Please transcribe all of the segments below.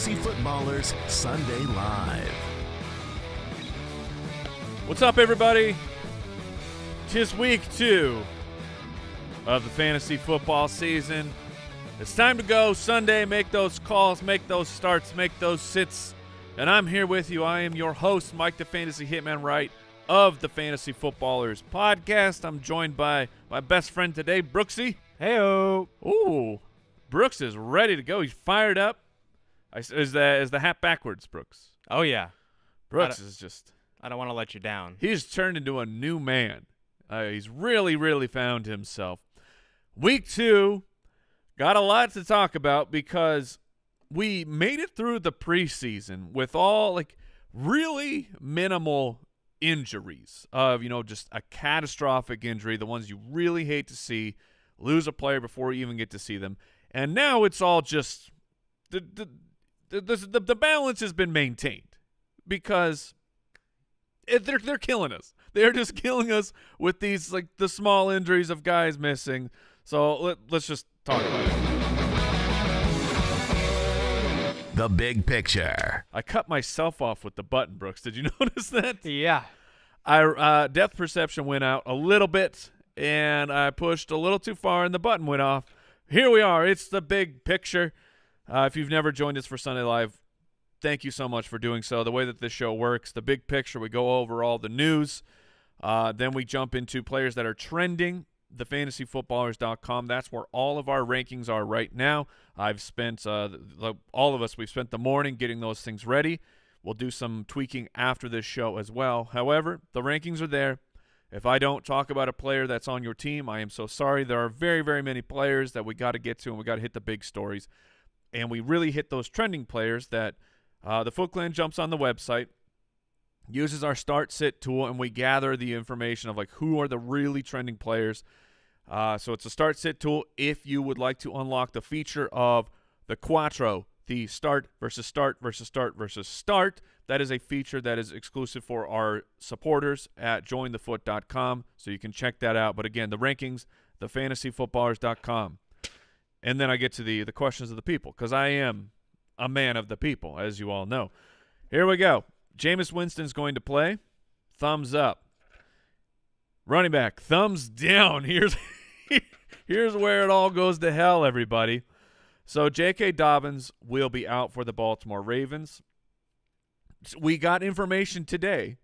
Fantasy Footballers Sunday Live. What's up, everybody? 'Tis week 2 of the fantasy football season. It's time to go Sunday, make those calls, make those starts, make those sits. And I'm here with you. I am your host, Mike the Fantasy Hitman Wright of the Fantasy Footballers Podcast. I'm joined by my best friend today, Brooksy. Heyo. Ooh, Brooks is ready to go. He's fired up. Is the hat backwards, Brooks? Oh, yeah. Brooks is just... I don't want to let you down. He's turned into a new man. He's really found himself. Week 2, got a lot to talk about because we made it through the preseason with all, really minimal injuries of, just a catastrophic injury, the ones you really hate to see, lose a player before you even get to see them. And now it's all just the balance has been maintained because they're killing us. They're just killing us with these the small injuries of guys missing. So let's just talk about it. The big picture. I cut myself off with the button, Brooks. Did you notice that? Yeah. I depth perception went out a little bit, and I pushed a little too far, and the button went off. Here we are. It's the big picture. If you've never joined us for Sunday Live, thank you so much for doing so. The way that this show works, the big picture, we go over all the news. Then we jump into players that are trending, thefantasyfootballers.com. That's where all of our rankings are right now. I've spent, all of us, we've spent the morning getting those things ready. We'll do some tweaking after this show as well. However, the rankings are there. If I don't talk about a player that's on your team, I am so sorry. There are very many players that we got to get to, and we got to hit the big stories. And we really hit those trending players that the Foot Clan jumps on the website, uses our start-sit tool, and we gather the information of who are the really trending players. So it's a start-sit tool. If you would like to unlock the feature of the Quattro, the start versus start versus start versus start, that is a feature that is exclusive for our supporters at jointhefoot.com, so you can check that out. But again, the rankings, thefantasyfootballers.com. And then I get to the questions of the people, because I am a man of the people, as you all know. Here we go. Jameis Winston's going to play. Thumbs up. Running back, thumbs down. Here's where it all goes to hell, everybody. So J.K. Dobbins will be out for the Baltimore Ravens. We got information today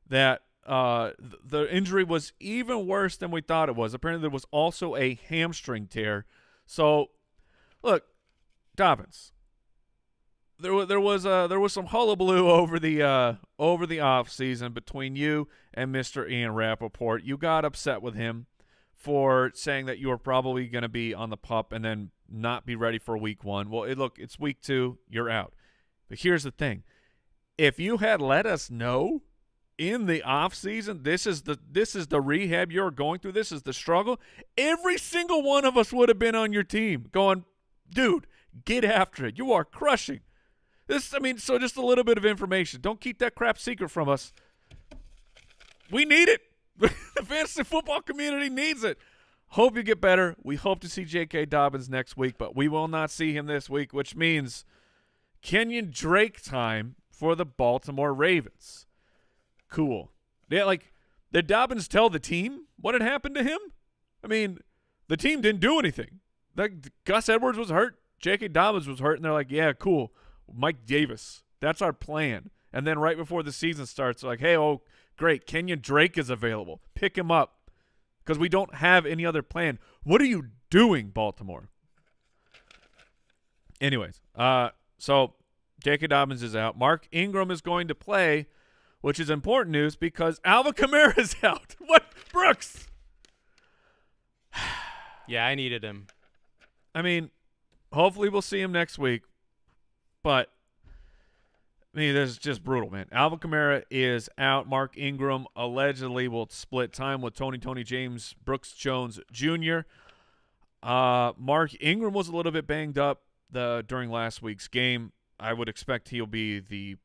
that the injury was even worse than we thought it was. Apparently there was also a hamstring tear. So, look, Dobbins. There was some hullabaloo over the off season between you and Mr. Ian Rappaport. You got upset with him for saying that you were probably going to be on the PUP and then not be ready for week 1. Well, it's week 2. You're out. But here's the thing: if you had let us know in the off season, this is the rehab you're going through, this is the struggle, every single one of us would have been on your team going, dude, get after it. You are crushing. So just a little bit of information. Don't keep that crap secret from us. We need it. The fantasy football community needs it. Hope you get better. We hope to see J.K. Dobbins next week, but we will not see him this week, which means Kenyon Drake time for the Baltimore Ravens. Cool. Yeah, did Dobbins tell the team what had happened to him? I mean, the team didn't do anything. Gus Edwards was hurt. J.K. Dobbins was hurt, and they're like, yeah, cool. Mike Davis, that's our plan. And then right before the season starts, they're like, hey, oh, great, Kenyon Drake is available. Pick him up because we don't have any other plan. What are you doing, Baltimore? Anyways, so J.K. Dobbins is out. Mark Ingram is going to play, which is important news because Alvin Kamara is out. What? Brooks? Yeah, I needed him. I mean, hopefully we'll see him next week. But, this is just brutal, man. Alvin Kamara is out. Mark Ingram allegedly will split time with Tony James, Brooks Jones Jr. Mark Ingram was a little bit banged up during last week's game. I would expect he'll be the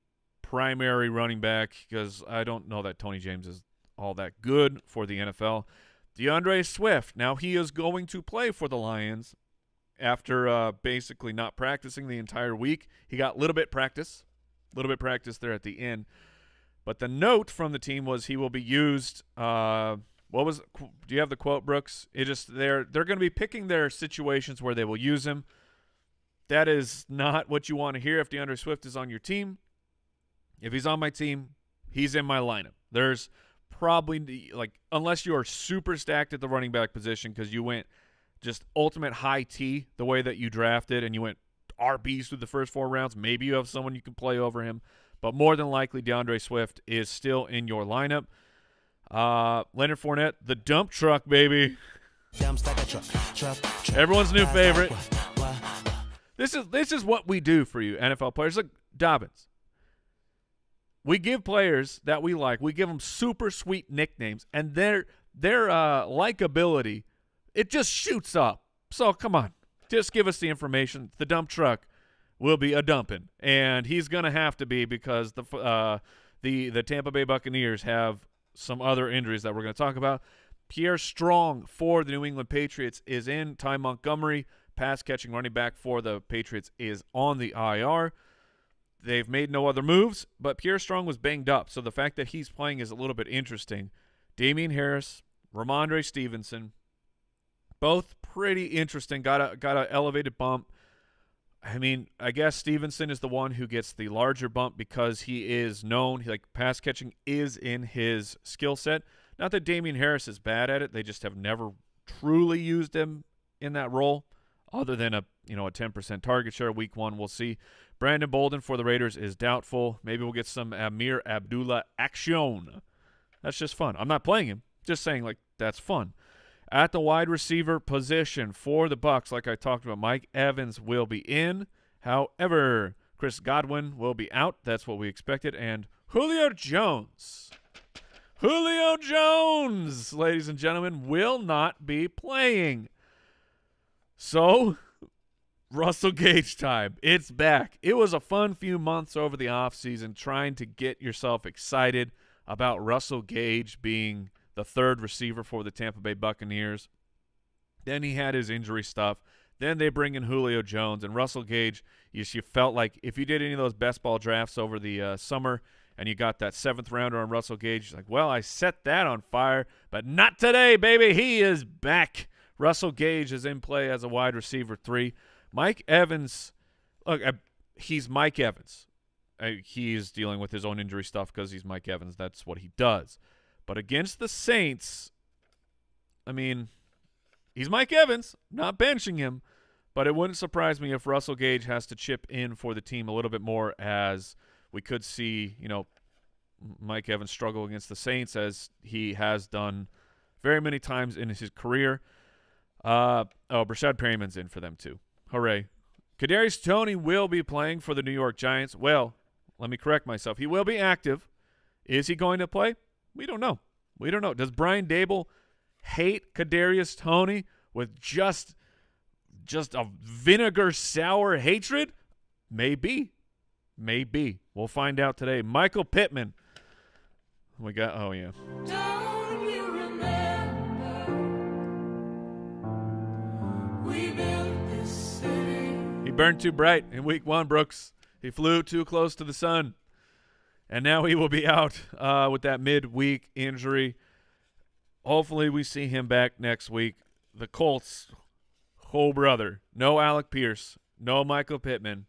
primary running back because I don't know that Tony James is all that good for the NFL. DeAndre Swift, now he is going to play for the Lions, after basically not practicing the entire week. He got a little bit practice there at the end. But the note from the team was he will be used. Do you have the quote, Brooks? They're going to be picking their situations where they will use him. That is not what you want to hear if DeAndre Swift is on your team. If he's on my team, he's in my lineup. There's probably, unless you are super stacked at the running back position because you went just ultimate high T the way that you drafted and you went RBs through the first 4 rounds, maybe you have someone you can play over him. But more than likely, DeAndre Swift is still in your lineup. Leonard Fournette, the dump truck, baby. Everyone's new favorite. This is what we do for you, NFL players. Like Dobbins. We give players that we like, we give them super sweet nicknames, and their likability, it just shoots up. So come on, just give us the information. The dump truck will be a dumping, and he's going to have to be because the Tampa Bay Buccaneers have some other injuries that we're going to talk about. Pierre Strong for the New England Patriots is in. Ty Montgomery, pass-catching running back for the Patriots, is on the IR. They've made no other moves, but Pierre Strong was banged up, so the fact that he's playing is a little bit interesting. Damian Harris, Ramondre Stevenson, both pretty interesting. Got a elevated bump. I mean, I guess Stevenson is the one who gets the larger bump because he is known. Pass catching is in his skill set. Not that Damian Harris is bad at it. They just have never truly used him in that role, other than a 10% target share. Week 1, we'll see. Brandon Bolden for the Raiders is doubtful. Maybe we'll get some Amir Abdullah action. That's just fun. I'm not playing him. Just saying, that's fun. At the wide receiver position for the Bucs, like I talked about, Mike Evans will be in. However, Chris Godwin will be out. That's what we expected. And Julio Jones, ladies and gentlemen, will not be playing. So, Russell Gage time. It's back. It was a fun few months over the offseason trying to get yourself excited about Russell Gage being the third receiver for the Tampa Bay Buccaneers. Then he had his injury stuff. Then they bring in Julio Jones. And Russell Gage, you felt like if you did any of those best ball drafts over the summer and you got that 7th rounder on Russell Gage, you're like, well, I set that on fire. But not today, baby. He is back. Russell Gage is in play as a wide receiver 3. Mike Evans, look, he's Mike Evans. He's dealing with his own injury stuff because he's Mike Evans. That's what he does. But against the Saints, I mean, he's Mike Evans, not benching him, but it wouldn't surprise me if Russell Gage has to chip in for the team a little bit more, as we could see, Mike Evans struggle against the Saints as he has done very many times in his career. Brashad Perryman's in for them too. Hooray. Kadarius Toney will be playing for the New York Giants. Well, let me correct myself. He will be active. Is he going to play? We don't know. Does Brian Dable hate Kadarius Toney with just a vinegar sour hatred? Maybe. We'll find out today. Michael Pittman. Oh yeah. Don't you remember we built this city? He burned too bright in week 1, Brooks. He flew too close to the sun. And now he will be out with that midweek injury. Hopefully we see him back next week. The Colts, oh brother, no Alec Pierce, no Michael Pittman.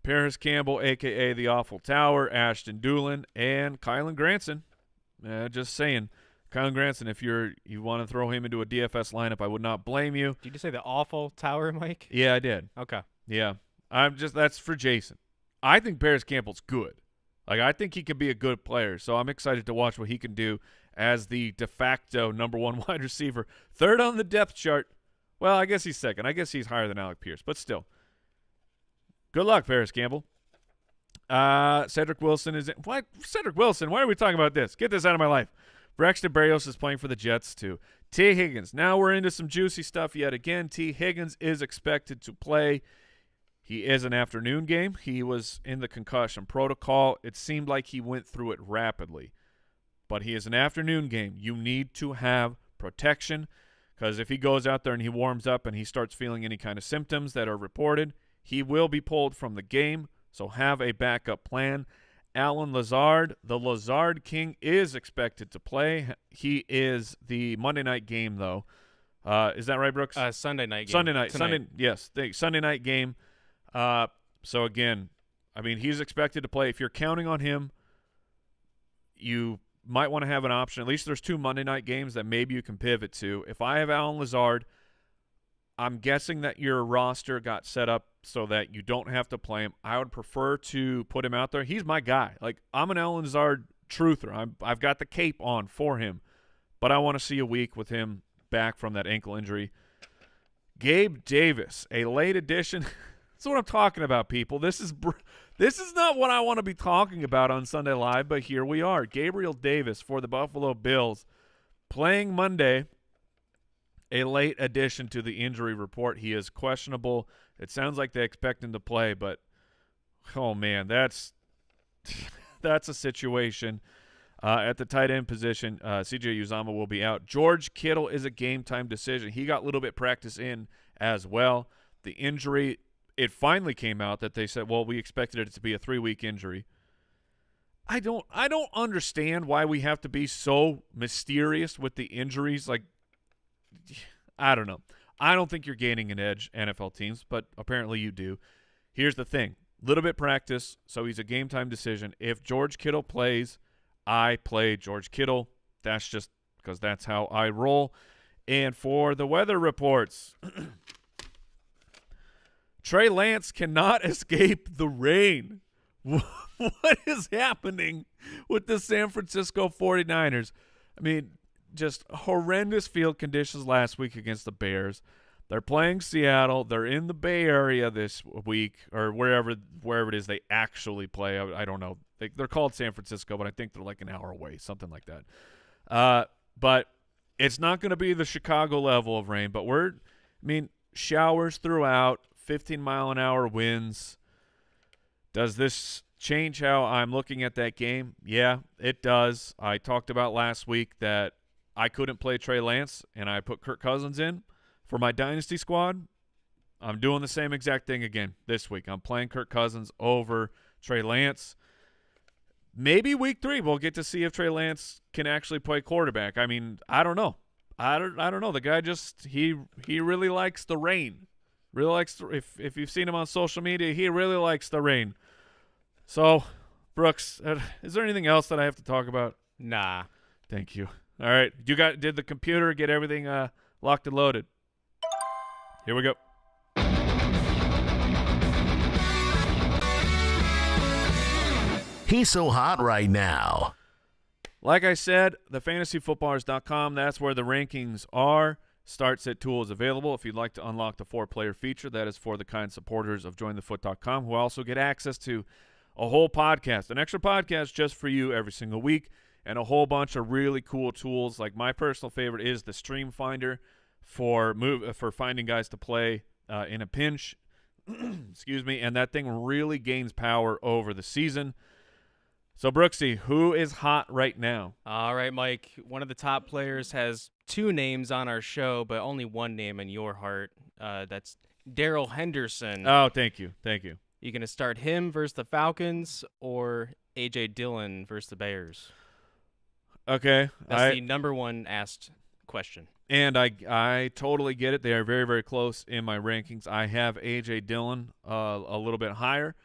Paris Campbell, a.k.a. the Awful Tower, Ashton Doolin, and Kylan Granson. Just saying. Kylan Granson, if you want to throw him into a DFS lineup, I would not blame you. Did you just say the Awful Tower, Mike? Yeah, I did. Okay. Yeah. That's for Jason. I think Paris Campbell's good. I think he can be a good player, so I'm excited to watch what he can do as the de facto number 1 wide receiver. 3rd on the depth chart. Well, I guess he's 2nd. I guess he's higher than Alec Pierce, but still. Good luck, Paris Campbell. Cedric Wilson is in. What? Cedric Wilson? Why are we talking about this? Get this out of my life. Braxton Berrios is playing for the Jets, too. T. Higgins. Now we're into some juicy stuff yet again. T. Higgins is expected to play. He is an afternoon game. He was in the concussion protocol. It seemed like he went through it rapidly. But he is an afternoon game. You need to have protection because if he goes out there and he warms up and he starts feeling any kind of symptoms that are reported, he will be pulled from the game. So have a backup plan. Alan Lazard, the Lazard King, is expected to play. He is the Monday night game, though. Is that right, Brooks? Sunday night game. Sunday night. Tonight. Sunday night game. So, again, I mean, he's expected to play. If you're counting on him, you might want to have an option. At least there's 2 Monday night games that maybe you can pivot to. If I have Alan Lazard, I'm guessing that your roster got set up so that you don't have to play him. I would prefer to put him out there. He's my guy. Like, I'm an Alan Lazard truther. I've got the cape on for him, but I want to see a week with him back from that ankle injury. Gabe Davis, a late addition. That's what I'm talking about, people. This is not what I want to be talking about on Sunday Live, but here we are. Gabriel Davis for the Buffalo Bills playing Monday. A late addition to the injury report. He is questionable. It sounds like they expect him to play, but oh man, that's a situation. At the tight end position, CJ Uzama will be out. George Kittle is a game time decision. He got a little bit practice in as well. The injury, it finally came out that they said, well, we expected it to be a 3-week injury. I don't understand why we have to be so mysterious with the injuries. Like, I don't know. I don't think you're gaining an edge, NFL teams, but apparently you do. Here's the thing. Little bit practice, so he's a game-time decision. If George Kittle plays, I play George Kittle. That's just because that's how I roll. And for the weather reports, Trey Lance cannot escape the rain. What is happening with the San Francisco 49ers? I mean, just horrendous field conditions last week against the Bears. They're playing Seattle. They're in the Bay Area this week, or wherever it is they actually play. I don't know. They're called San Francisco, but I think they're like an hour away, something like that. But it's not going to be the Chicago level of rain, but showers throughout, 15-mile-an-hour winds. Does this change how I'm looking at that game? Yeah, it does. I talked about last week that I couldn't play Trey Lance, and I put Kirk Cousins in for my dynasty squad. I'm doing the same exact thing again this week. I'm playing Kirk Cousins over Trey Lance. Maybe week 3 we'll get to see if Trey Lance can actually play quarterback. I mean, I don't know. I don't know. The guy just he really likes the rain. Really likes if you've seen him on social media, he really likes the rain. So, Brooks, is there anything else that I have to talk about? Nah. Thank you. All right. Did the computer get everything locked and loaded? Here we go. He's so hot right now. Like I said, thefantasyfootballers.com, that's where the rankings are. Start set tool is available if you'd like to unlock the 4-player feature. That is for the kind supporters of jointhefoot.com who also get access to a whole podcast, an extra podcast just for you every single week, and a whole bunch of really cool tools. Like my personal favorite is the Stream Finder for finding guys to play in a pinch. Excuse me, and that thing really gains power over the season. So, Brooksy, who is hot right now? All right, Mike. One of the top players has 2 names on our show, but only 1 name in your heart. That's Darrell Henderson. Oh, thank you. Thank you. You going to start him versus the Falcons or A.J. Dillon versus the Bears? Okay. That's the number 1 asked question. And I totally get it. They are very, very close in my rankings. I have A.J. Dillon a little bit higher.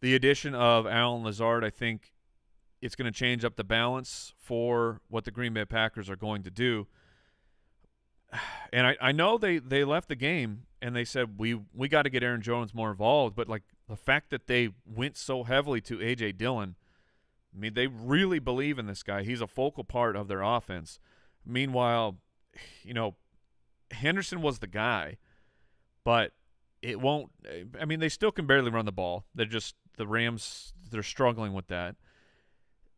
The addition of Alan Lazard, I think, it's going to change up the balance for what the Green Bay Packers are going to do. And I know they left the game and they said we got to get Aaron Jones more involved, but like the fact that they went so heavily to A.J. Dillon, I mean, they really believe in this guy. He's a focal part of their offense. Meanwhile, Henderson was the guy, but it won't – I mean, they still can barely run the ball. The Rams, they're struggling with that.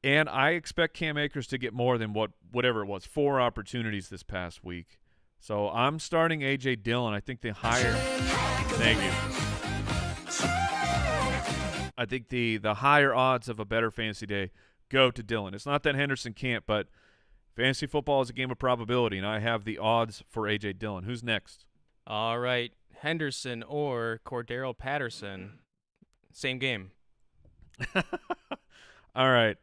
And I expect Cam Akers to get more than whatever it was, 4 opportunities this past week. So I'm starting A.J. Dillon. I think the higher – thank you. I think the higher odds of a better fantasy day go to Dillon. It's not that Henderson can't, but Fantasy football is a game of probability, and I have the odds for A.J. Dillon. Who's next? All right, Henderson or Cordero Patterson. Same game. All right.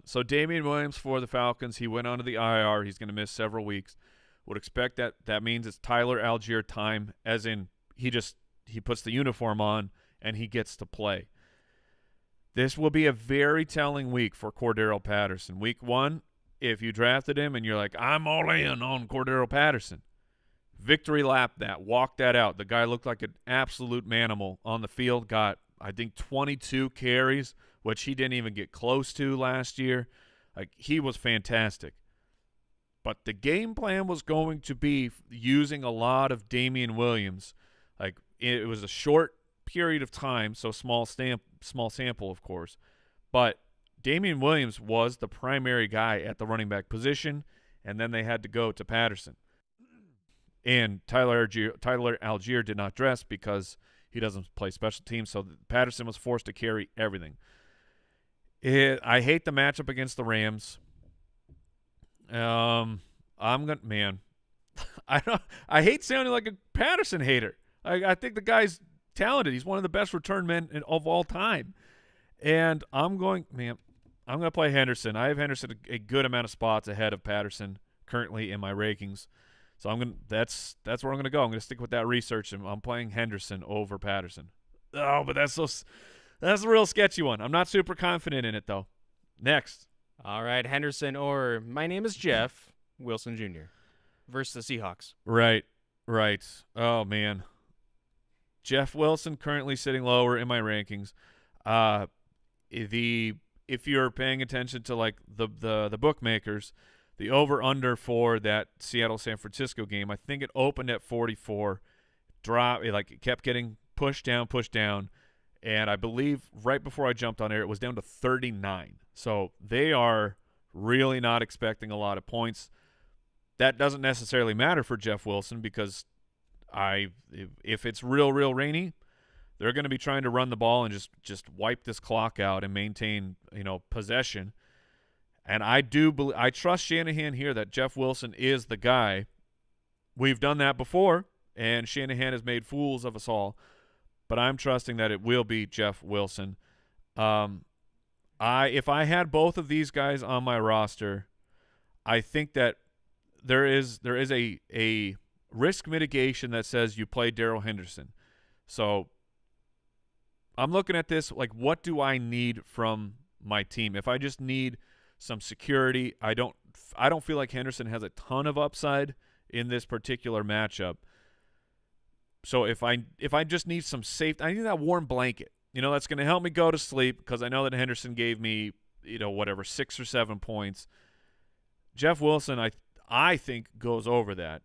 So Damian Williams for the Falcons. He went onto the IR. He's going to miss several weeks. Would expect that means it's Tyler Algier time, as in he puts the uniform on and he gets to play. This will be a very telling week for Cordero Patterson. Week 1, if you drafted him and you're like, I'm all in on Cordero Patterson, victory lap that, walk that out. The guy looked like an absolute manimal on the field, got, I think, 22 carries, which he didn't even get close to last year. Like, he was fantastic. But the game plan was going to be using a lot of Damian Williams. Like, it was a short period of time, so small sample, of course. But Damian Williams was the primary guy at the running back position, and then they had to go to Patterson. And Tyler Algier did not dress because he doesn't play special teams, so Patterson was forced to carry everything. I hate the matchup against the Rams. I hate sounding like a Patterson hater. I think the guy's talented. He's one of the best return men of all time. And I'm going to play Henderson. I have Henderson a good amount of spots ahead of Patterson currently in my rankings. So that's where I'm going to go. I'm going to stick with that research, and I'm playing Henderson over Patterson. Oh, but that's a real sketchy one. I'm not super confident in it, though. Next. All right, Henderson or my name is Jeff Wilson Jr. versus the Seahawks. Right. Oh, man. Jeff Wilson currently sitting lower in my rankings. If you're paying attention to like the bookmakers, the over-under for that Seattle-San Francisco game, I think it opened at 44, it kept getting pushed down, and I believe right before I jumped on air, it was down to 39. So they are really not expecting a lot of points. That doesn't necessarily matter for Jeff Wilson because if it's real rainy, they're going to be trying to run the ball and just wipe this clock out and maintain, possession. And I trust Shanahan here that Jeff Wilson is the guy. We've done that before, and Shanahan has made fools of us all. But I'm trusting that it will be Jeff Wilson. If I had both of these guys on my roster, I think that there is a risk mitigation that says you play Darrell Henderson. So I'm looking at this like, what do I need from my team? If I just need some security, I don't feel like Henderson has a ton of upside in this particular matchup. So if I just need some safety, I need that warm blanket. That's going to help me go to sleep because I know that Henderson gave me, 6 or 7 points. Jeff Wilson, I think, goes over that.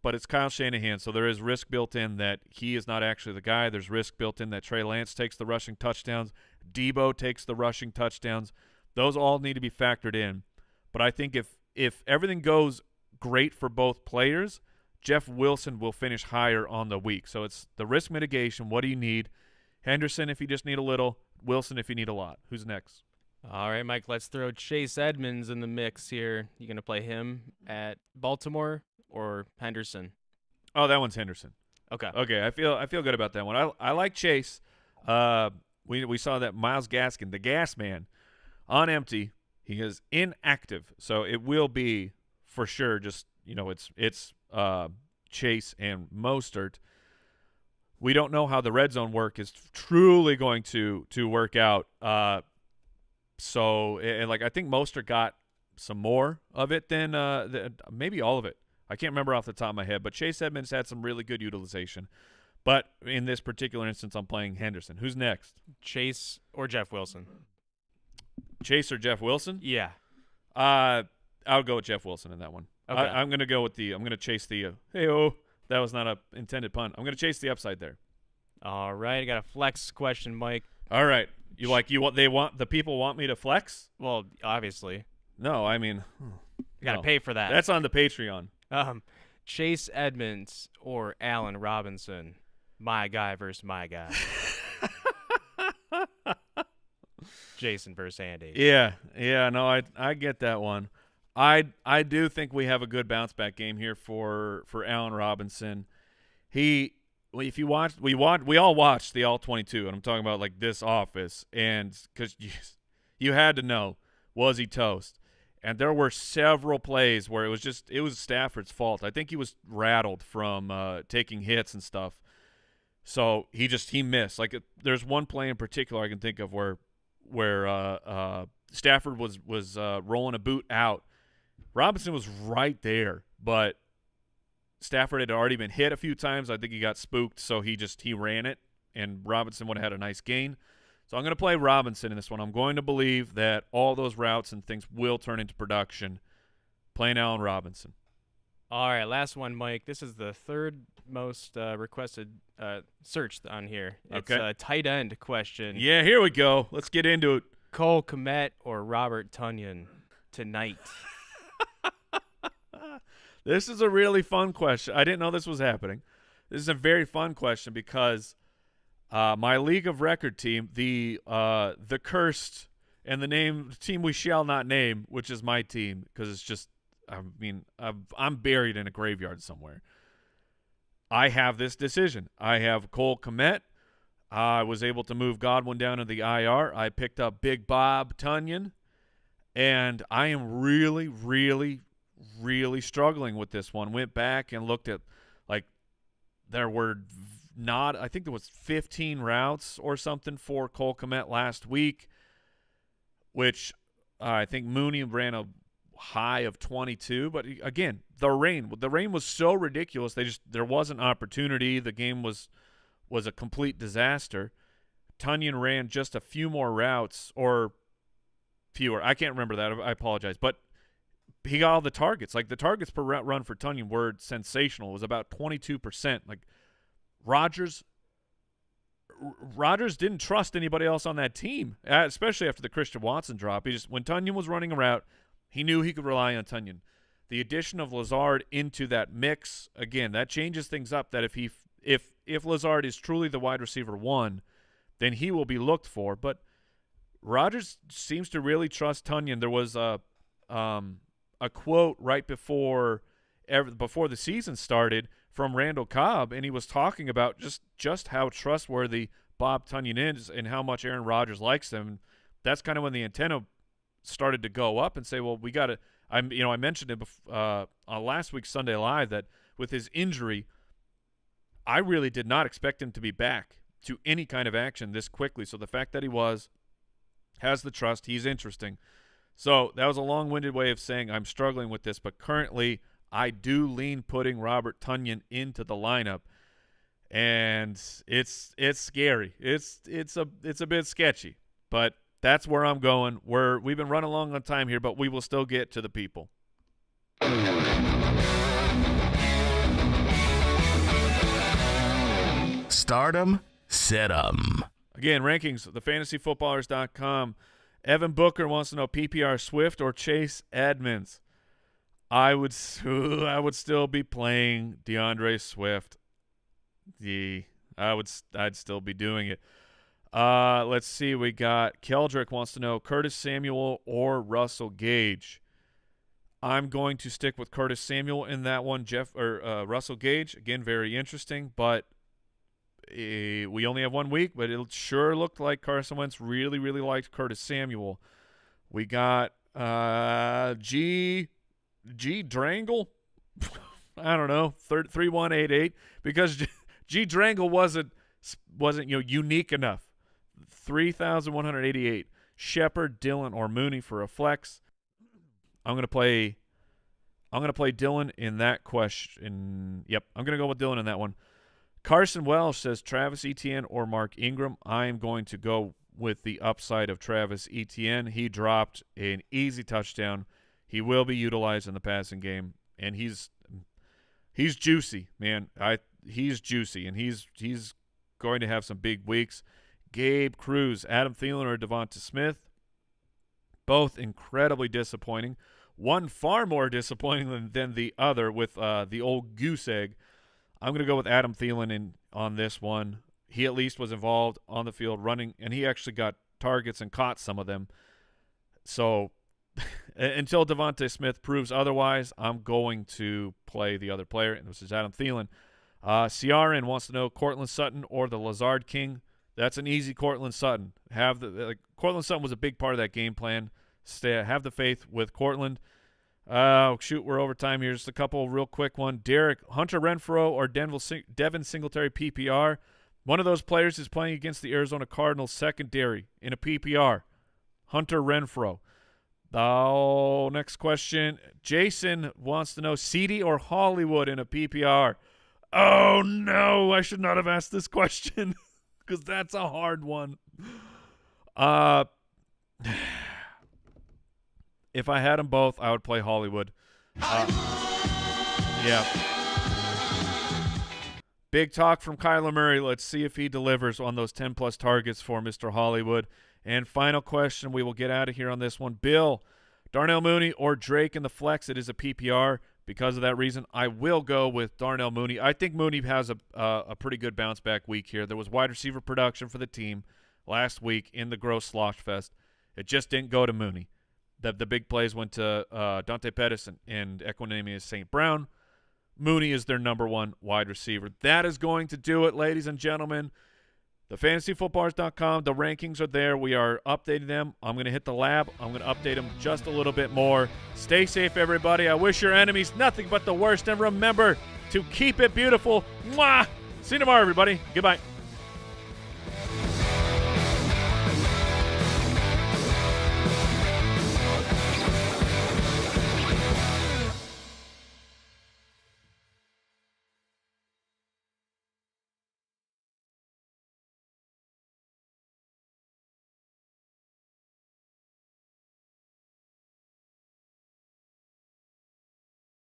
But it's Kyle Shanahan, so there is risk built in that he is not actually the guy. There's risk built in that Trey Lance takes the rushing touchdowns. Debo takes the rushing touchdowns. Those all need to be factored in. But I think if everything goes great for both players, Jeff Wilson will finish higher on the week. So it's the risk mitigation. What do you need? Henderson if you just need a little. Wilson if you need a lot. Who's next? All right, Mike, let's throw Chase Edmonds in the mix here. You going to play him at Baltimore or Henderson? Oh, that one's Henderson. Okay. I feel good about that one. I like Chase. We saw that Myles Gaskin, the gas man, on empty. He is inactive. So it will be for sure just, it's Chase and Mostert. We don't know how the red zone work is truly going to work out. So I think Mostert got some more of it than maybe all of it. I can't remember off the top of my head, but Chase Edmonds had some really good utilization. But in this particular instance, I'm playing Henderson. Who's next? Chase or Jeff Wilson? Chase or Jeff Wilson? Yeah. I'll go with Jeff Wilson in that one. Okay. I'm going to chase the hey-oh. That was not a intended pun. I'm going to chase the upside there. All right, I got a flex question, Mike. All right. The people want me to flex? Well, obviously. No, I mean, You got to pay for that. That's on the Patreon. Chase Edmonds or Allen Robinson? My guy versus my guy. Jason versus Andy. Yeah, no, I get that one. I do think we have a good bounce back game here for Allen Robinson. If you watch, we all watched the All 22, and I'm talking about like this office, and because you had to know, was he toast? And there were several plays where it was Stafford's fault. I think he was rattled from taking hits and stuff. So he missed. Like there's one play in particular I can think of where Stafford was rolling a boot out. Robinson was right there, but Stafford had already been hit a few times. I think he got spooked, so he ran it, and Robinson would have had a nice gain. So I'm going to play Robinson in this one. I'm going to believe that all those routes and things will turn into production. Playing Allen Robinson. All right, last one, Mike. This is the third most requested search on here. It's Okay. a tight end question. Yeah, here we go. Let's get into it. Cole Kmet or Robert Tonyan tonight? This is a really fun question. I didn't know this was happening. This is a very fun question because my league of record team, the cursed, and the team we shall not name, which is my team, because it's just, I'm buried in a graveyard somewhere. I have this decision. I have Cole Kmet. I was able to move Godwin down to the IR. I picked up Big Bob Tonyan, and I am really, really, really struggling with this one. Went back and looked at, like, there were I think there was 15 routes or something for Cole Kmet last week, which I think Mooney ran a high of 22. But again, the rain was so ridiculous. There wasn't opportunity. The game was a complete disaster. Tonyan ran just a few more routes, or fewer. I can't remember that. I apologize. But he got all the targets. Like, the targets per route run for Tonyan were sensational. It was about 22%. Like, Rodgers didn't trust anybody else on that team, especially after the Christian Watson drop. When Tonyan was running a route, he knew he could rely on Tonyan. The addition of Lazard into that mix, again, that changes things up. That if Lazard is truly the wide receiver one, then he will be looked for. But Rodgers seems to really trust Tonyan. There was a quote right before the season started from Randall Cobb, and he was talking about just how trustworthy Bob Tonyan is and how much Aaron Rodgers likes him. That's kind of when the antenna started to go up and say, well, we got to – I mentioned it on last week's Sunday Live that with his injury, I really did not expect him to be back to any kind of action this quickly. So the fact that he has the trust, he's interesting. So that was a long-winded way of saying I'm struggling with this, but currently – I do lean putting Robert Tonyan into the lineup, and it's scary. It's a bit sketchy, but that's where I'm going. We've been running long on time here, but we will still get to the people. Stardom, set 'em. Again, rankings, thefantasyfootballers.com. Evan Booker wants to know PPR Swift or Chase Edmonds. I would still be playing DeAndre Swift. I'd still be doing it. Let's see. We got Keldrick wants to know Curtis Samuel or Russell Gage. I'm going to stick with Curtis Samuel in that one. Russell Gage, again, very interesting, but we only have 1 week, but it sure looked like Carson Wentz really, really liked Curtis Samuel. We got G Drangle, I don't know, 3188, because G Drangle wasn't unique enough. 3,188. Shepard, Dillon, or Mooney for a flex. I'm gonna play Dillon in that question. Yep, I'm gonna go with Dillon in that one. Carson Welsh says Travis Etienne or Mark Ingram. I am going to go with the upside of Travis Etienne. He dropped an easy touchdown. He will be utilized in the passing game, and he's juicy, man. He's juicy, and he's going to have some big weeks. Gabe Cruz, Adam Thielen, or Devonta Smith, both incredibly disappointing. One far more disappointing than the other with the old goose egg. I'm going to go with Adam Thielen on this one. He at least was involved on the field running, and he actually got targets and caught some of them. So until Devontae Smith proves otherwise, I'm going to play the other player, and this is Adam Thielen. Ciaran wants to know Cortland Sutton or the Lazard King. That's an easy Cortland Sutton. Cortland Sutton was a big part of that game plan. Have the faith with Cortland. Shoot, we're over time here. Just a couple real quick one. Derek, Hunter Renfrow or Devin Singletary PPR. One of those players is playing against the Arizona Cardinals secondary in a PPR. Hunter Renfrow. Oh, next question. Jason wants to know CD or Hollywood in a PPR. Oh, no, I should not have asked this question because that's a hard one. If I had them both, I would play Hollywood. Yeah. Big talk from Kyler Murray. Let's see if he delivers on those 10-plus targets for Mr. Hollywood. And final question, we will get out of here on this one. Bill, Darnell Mooney or Drake in the flex? It is a PPR. Because of that reason, I will go with Darnell Mooney. I think Mooney has a pretty good bounce-back week here. There was wide receiver production for the team last week in the Gross Slosh Fest. It just didn't go to Mooney. The big plays went to Dante Pettis and Equanimeous St. Brown. Mooney is their number one wide receiver. That is going to do it, ladies and gentlemen. TheFantasyFootballers.com, the rankings are there. We are updating them. I'm going to hit the lab. I'm going to update them just a little bit more. Stay safe, everybody. I wish your enemies nothing but the worst. And remember to keep it beautiful. Mwah! See you tomorrow, everybody. Goodbye.